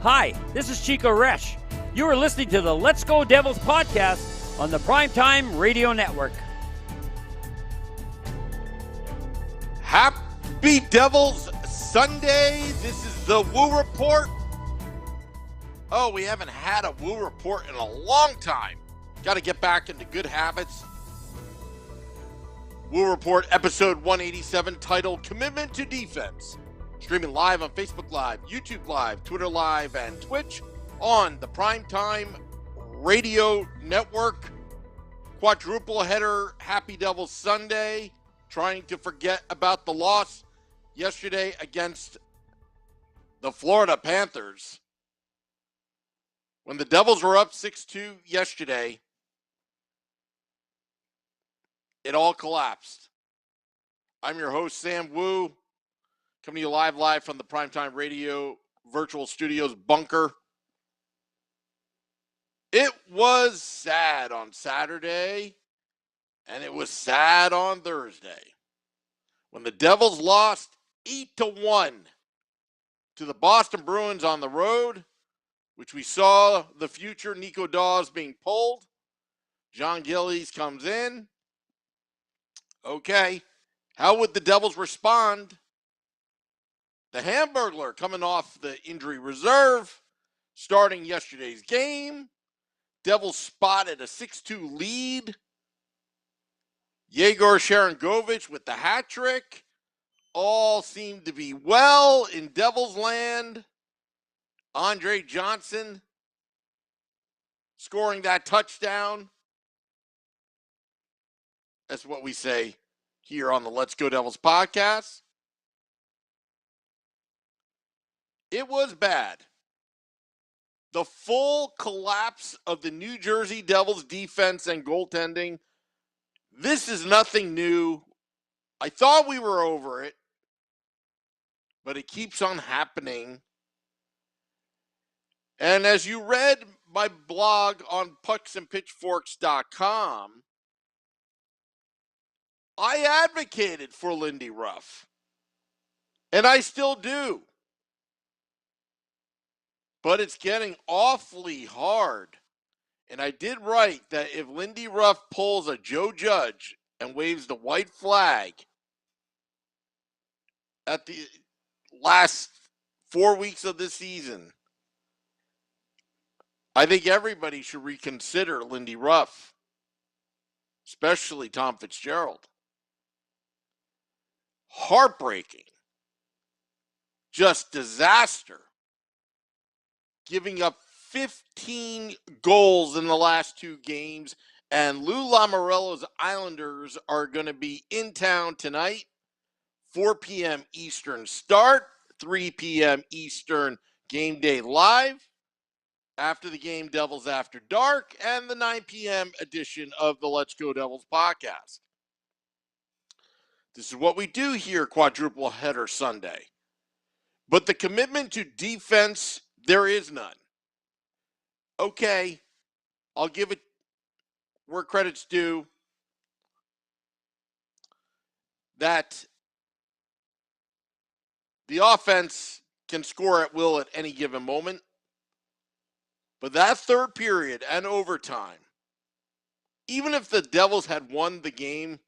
Hi, this is Chico Resch. You are listening to the Let's Go Devils podcast on the Primetime Radio Network. Happy Devils Sunday. This is the Woo Report. Oh, we haven't had a Woo Report in a long time. Got to get back into good habits. Woo Report episode 187 titled Commitment to Defense. Streaming live on Facebook Live, YouTube Live, Twitter Live, and Twitch on the Primetime Radio Network. Quadruple header, Happy Devils Sunday. Trying to forget about the loss yesterday against the Florida Panthers. When the Devils were up 6-2 yesterday, it all collapsed. I'm your host, Sam Wu. Coming to you live from the Primetime Radio Virtual Studios bunker. It was sad on Saturday, and it was sad on Thursday when the Devils lost 8-1 to the Boston Bruins on the road, which we saw the future Nico Dawes being pulled. John Gillies comes in. Okay, how would the Devils respond? The Hamburglar coming off the injury reserve, starting yesterday's game. Devils spotted a 6-2 lead. Yegor Sharangovich with the hat trick. All seemed to be well in Devils land. Andre Johnson scoring that touchdown. That's what we say here on the Let's Go Devils podcast. It was bad. The full collapse of the New Jersey Devils defense and goaltending. This is nothing new. I thought we were over it, but it keeps on happening. And as you read my blog on pucksandpitchforks.com, I advocated for Lindy Ruff. And I still do. But it's getting awfully hard. And I did write that if Lindy Ruff pulls a Joe Judge and waves the white flag at the last 4 weeks of this season, I think everybody should reconsider Lindy Ruff, especially Tom Fitzgerald. Heartbreaking. Just disaster. Giving up 15 goals in the last two games, and Lou Lamoriello's Islanders are going to be in town tonight. 4 p.m. Eastern start, 3 p.m. Eastern game day live. After the game, Devils After Dark, and the 9 p.m. edition of the Let's Go Devils podcast. This is what we do here, Quadruple Header Sunday. But the commitment to defense, there is none. Okay, I'll give it where credit's due that the offense can score at will at any given moment. But that third period and overtime, even if the Devils had won the game,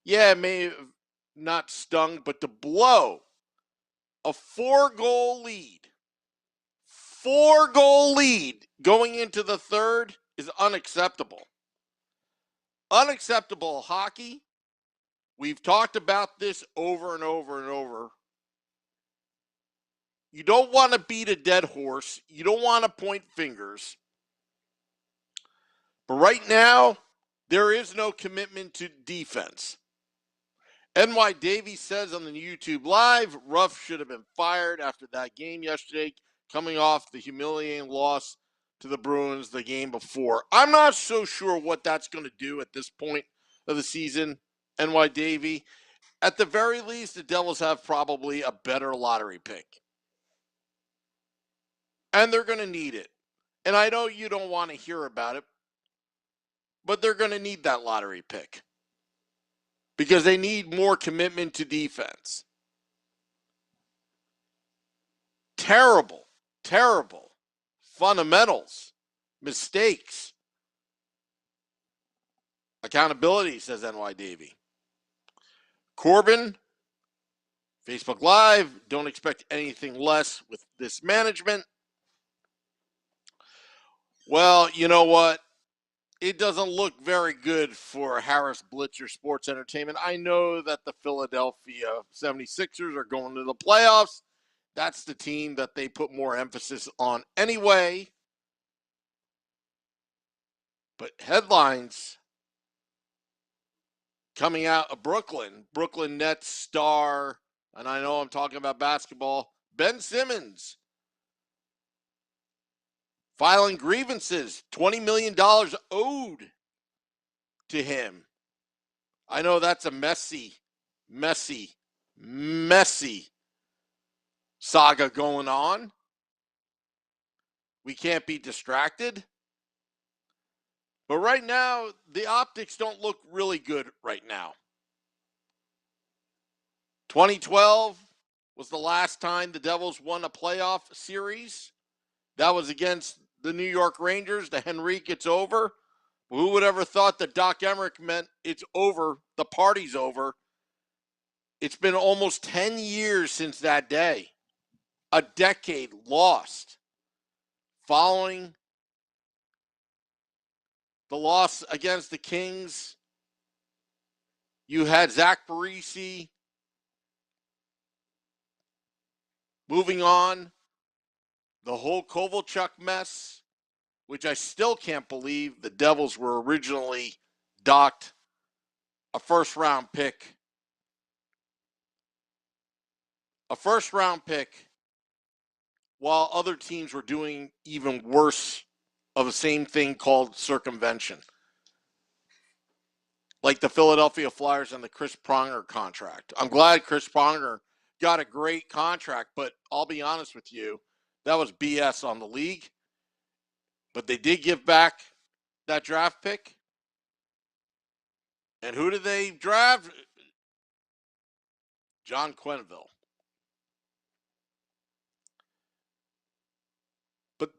yeah, it may have not stung, but to blow a 4-goal lead going into the third is unacceptable. Unacceptable hockey. We've talked about this over and over and over. You don't want to beat a dead horse. You don't want to point fingers. But right now, there is no commitment to defense. NY Davies says on the YouTube Live, Ruff should have been fired after that game yesterday, coming off the humiliating loss to the Bruins the game before. I'm not so sure what that's going to do at this point of the season, NY Davey. At the very least, the Devils have probably a better lottery pick. And they're going to need it. And I know you don't want to hear about it, but they're going to need that lottery pick. Because they need more commitment to defense. Terrible Terrible. Fundamentals. Mistakes. Accountability, says NY Davey. Corbin, Facebook Live, don't expect anything less with this management. Well, you know what? It doesn't look very good for Harris Blitzer Sports Entertainment. I know that the Philadelphia 76ers are going to the playoffs. That's the team that they put more emphasis on anyway. But headlines coming out of Brooklyn Nets star, and I know I'm talking about basketball, Ben Simmons, filing grievances, $20 million owed to him. I know that's a messy saga going on. We can't be distracted. But right now, the optics don't look really good right now. 2012 was the last time the Devils won a playoff series. That was against the New York Rangers. The Henrique, it's over. Who would ever thought that Doc Emmerich meant it's over, the party's over? It's been almost 10 years since that day. A decade lost. Following the loss against the Kings, you had Zach Parise moving on. The whole Kovalchuk mess, which I still can't believe the Devils were originally docked a first-round pick. A first-round pick while other teams were doing even worse of the same thing called circumvention. Like the Philadelphia Flyers and the Chris Pronger contract. I'm glad Chris Pronger got a great contract, but I'll be honest with you, that was BS on the league. But they did give back that draft pick. And who did they draft? John Quenneville. But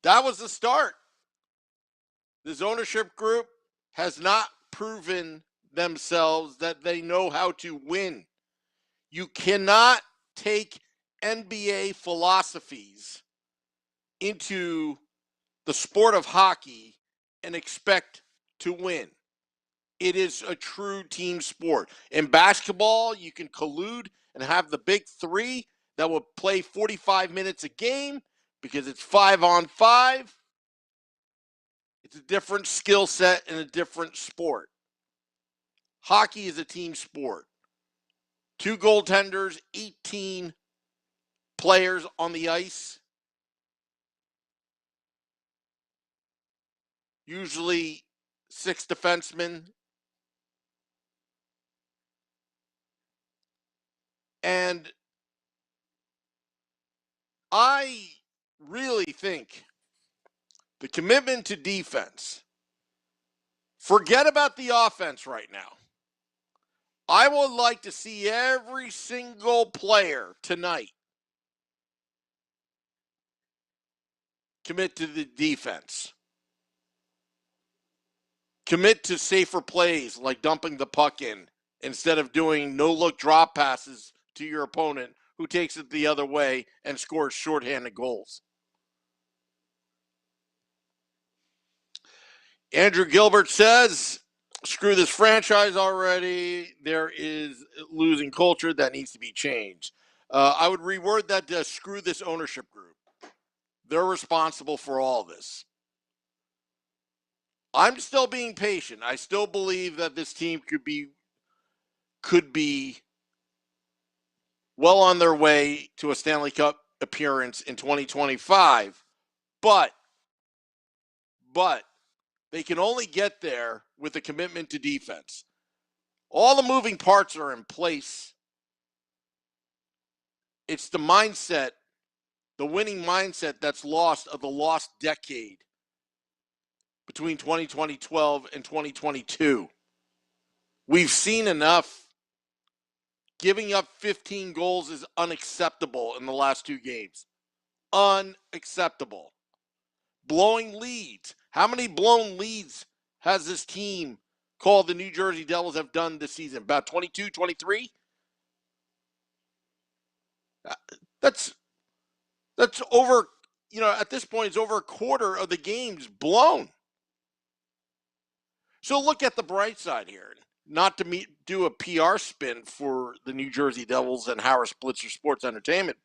that was the start. This ownership group has not proven themselves that they know how to win. You cannot take NBA philosophies into the sport of hockey and expect to win. It is a true team sport. In basketball, you can collude and have the big three that will play 45 minutes a game because it's 5-on-5. It's a different skill set and a different sport. Hockey is a team sport. 2 goaltenders, 18 players on the ice. Usually 6 defensemen. And I really think the commitment to defense, forget about the offense right now. I would like to see every single player tonight commit to the defense. Commit to safer plays like dumping the puck in instead of doing no-look drop passes to your opponent who takes it the other way and scores shorthanded goals. Andrew Gilbert says, screw this franchise already. There is losing culture that needs to be changed. I would reword that to screw this ownership group. They're responsible for all this. I'm still being patient. I still believe that this team could be well on their way to a Stanley Cup appearance in 2025. But they can only get there with a commitment to defense. All the moving parts are in place. It's the mindset, the winning mindset that's lost of the lost decade between 2012 and 2022. We've seen enough Giving up 15 goals is unacceptable in the last two games. Unacceptable. Blowing leads. How many blown leads has this team called the New Jersey Devils have done this season? About 22, 23? That's over, at this point, it's over a quarter of the games blown. So look at the bright side here. Not to do a PR spin for the New Jersey Devils and Howard Splitzer Sports Entertainment,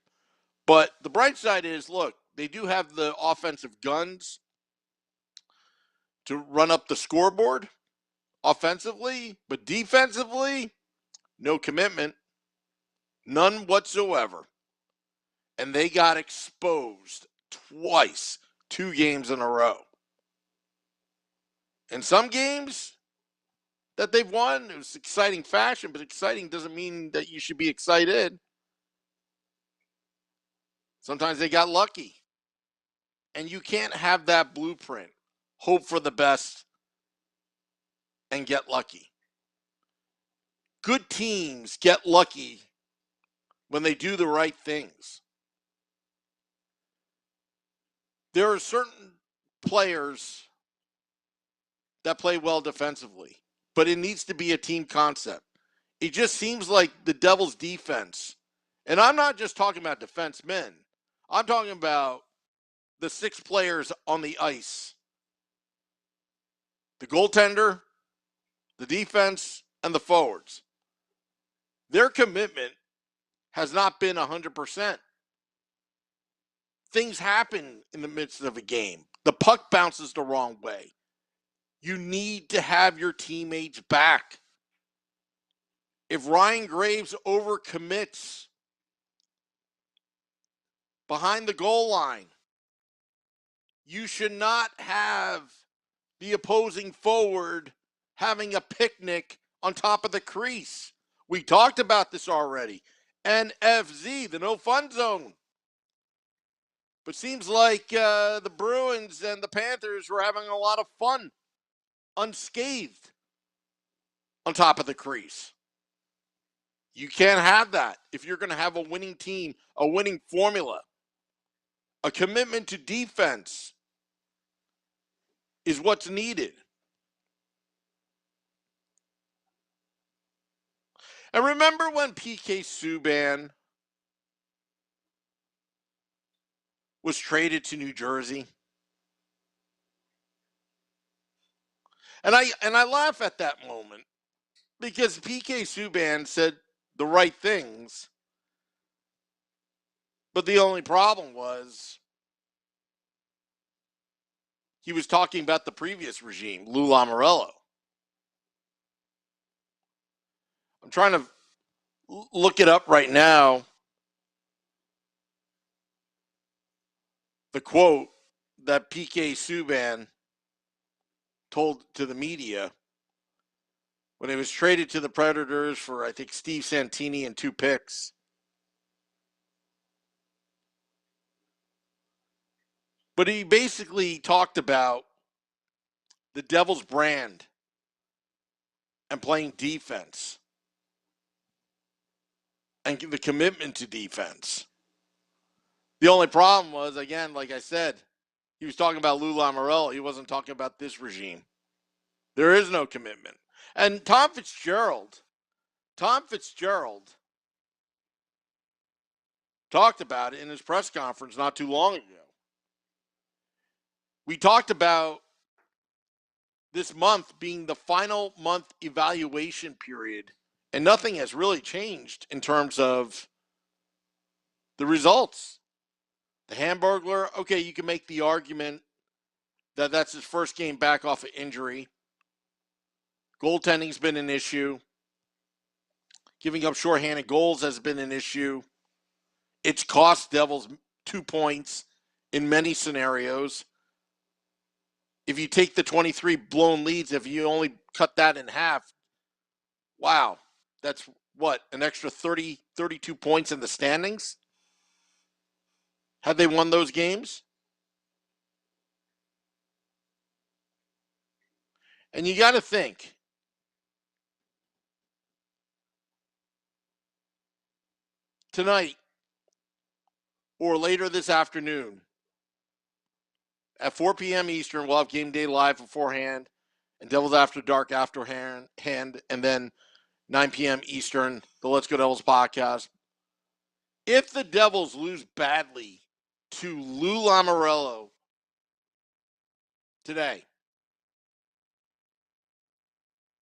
but the bright side is, look, they do have the offensive guns to run up the scoreboard offensively, but defensively, no commitment, none whatsoever. And they got exposed twice, 2 games in a row. In some games that they've won, it was exciting fashion, but exciting doesn't mean that you should be excited. Sometimes they got lucky. And you can't have that blueprint, hope for the best, and get lucky. Good teams get lucky when they do the right things. There are certain players that play well defensively, but it needs to be a team concept. It just seems like the Devils' defense, and I'm not just talking about defensemen, I'm talking about the 6 players on the ice. The goaltender, the defense, and the forwards. Their commitment has not been 100%. Things happen in the midst of a game. The puck bounces the wrong way. You need to have your teammates back. If Ryan Graves overcommits behind the goal line, you should not have the opposing forward having a picnic on top of the crease. We talked about this already. NFZ, the no fun zone. But seems like the Bruins and the Panthers were having a lot of fun, unscathed, on top of the crease. You can't have that if you're going to have a winning team, a winning formula. A commitment to defense is what's needed. And remember when PK Subban was traded to New Jersey? And I laugh at that moment because PK Subban said the right things, but the only problem was he was talking about the previous regime, Lou Lamoriello. I'm trying to look it up right now. The quote that PK Subban told to the media when he was traded to the Predators for, I think, Steve Santini and 2 picks. But he basically talked about the Devils brand and playing defense and the commitment to defense. The only problem was, again, like I said, he was talking about Lou Lamoriello. He wasn't talking about this regime. There is no commitment. And Tom Fitzgerald talked about it in his press conference not too long ago. We talked about this month being the final month evaluation period, and nothing has really changed in terms of the results. The Hamburglar, okay, you can make the argument that that's his first game back off of injury. Goaltending's been an issue. Giving up shorthanded goals has been an issue. It's cost Devils 2 points in many scenarios. If you take the 23 blown leads, if you only cut that in half, wow, that's what, an extra 30, 32 points in the standings? Had they won those games? And you got to think, tonight or later this afternoon at 4 p.m. Eastern, we'll have Game Day Live beforehand and Devils After Dark afterhand, and then 9 p.m. Eastern, the Let's Go Devils podcast. If the Devils lose badly to Lou Lamoriello today,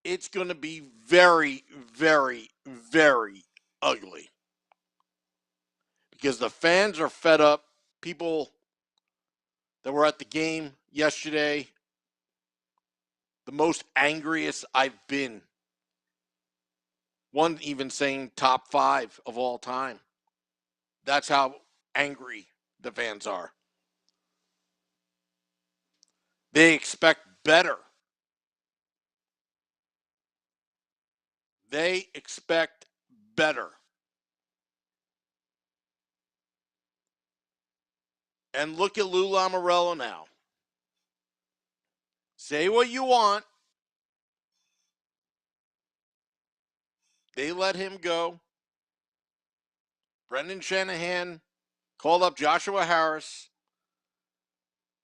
it's going to be very, very, very ugly. Because the fans are fed up. People that were at the game yesterday, the most angriest I've been. One even saying top 5 of all time. That's how angry the fans are. They expect better. They expect better. And look at Lou Lamoriello now. Say what you want. They let him go. Brendan Shanahan called up Joshua Harris,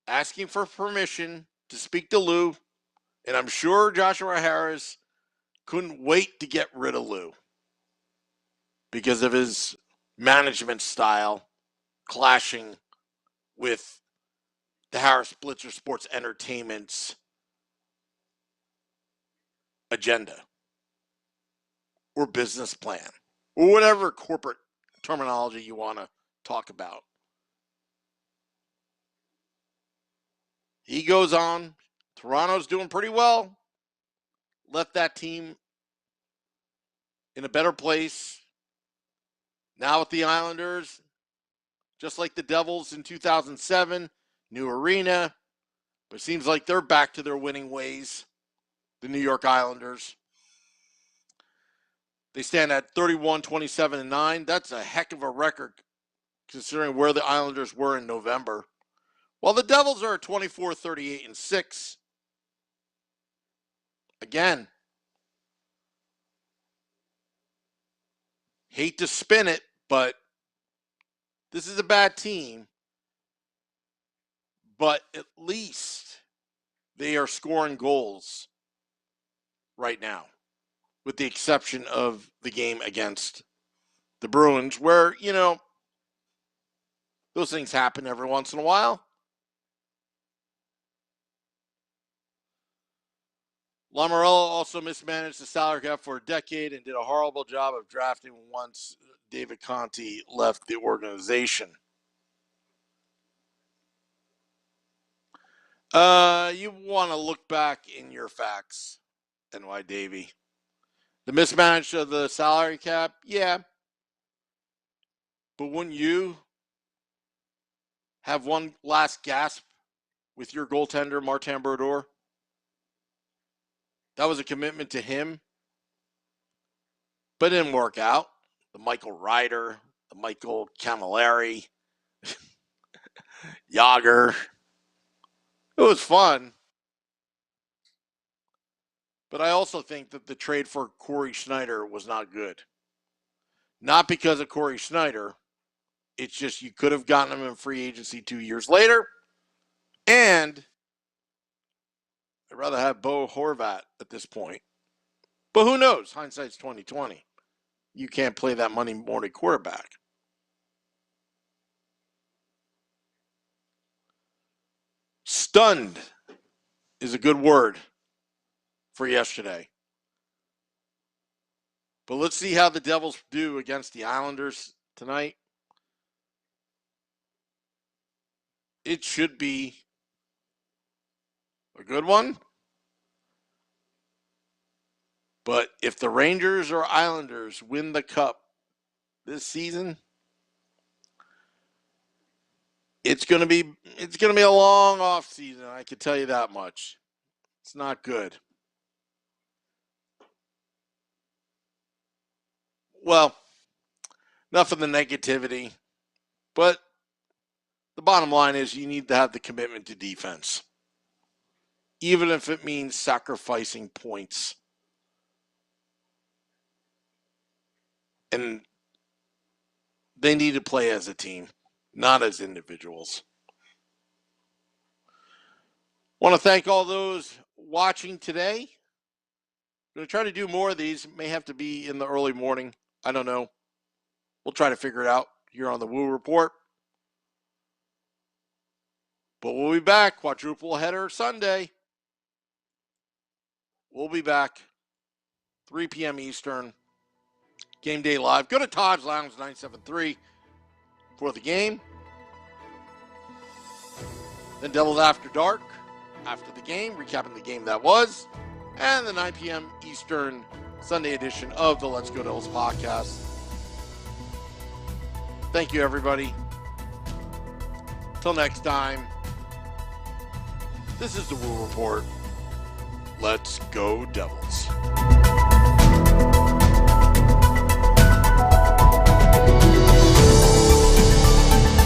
asking for permission to speak to Lou. And I'm sure Joshua Harris couldn't wait to get rid of Lou because of his management style clashing with the Harris Blitzer Sports Entertainment's agenda or business plan or whatever corporate terminology you want to talk about. He goes on. Toronto's doing pretty well. Left that team in a better place. Now with the Islanders, just like the Devils in 2007, new arena, but it seems like they're back to their winning ways, the New York Islanders. They stand at 31-27-9. That's a heck of a record considering where the Islanders were in November. While the Devils are at 24-38-6. Again, hate to spin it, but this is a bad team. But at least they are scoring goals right now, with the exception of the game against the Bruins, where, you know, those things happen every once in a while. Lamoriello also mismanaged the salary cap for a decade and did a horrible job of drafting once David Conte left the organization. You want to look back in your facts, NY Davey. The mismanagement of the salary cap, yeah. But wouldn't you have one last gasp with your goaltender, Martin Brodeur? That was a commitment to him, but it didn't work out. The Michael Ryder, the Michael Camilleri, Yager. It was fun. But I also think that the trade for Corey Schneider was not good. Not because of Corey Schneider. It's just you could have gotten him in free agency 2 years later. And I'd rather have Bo Horvat at this point. But who knows? Hindsight's 2020. You can't play that money morning quarterback. Stunned is a good word for yesterday. But let's see how the Devils do against the Islanders tonight. It should be a good one. But if the Rangers or Islanders win the Cup this season, it's going to be a long off season. I can tell you that much. It's not good. Well, enough of the negativity. But the bottom line is you need to have the commitment to defense, even if it means sacrificing points. And They need to play as a team, not as individuals. Want to thank all those watching today. I'm going to try to do more of these. May have to be in the early morning. I don't know. We'll try to figure it out here on the Woo Report. But we'll be back. Quadruple header Sunday. We'll be back. 3 p.m. Eastern. Game Day Live. Go to Todd's Lounge 973 for the game. Then Devils After Dark after the game, recapping the game that was. And the 9 p.m. Eastern Sunday edition of the Let's Go Devils podcast. Thank you, everybody. Till next time, this is the Woo Report. Let's go Devils.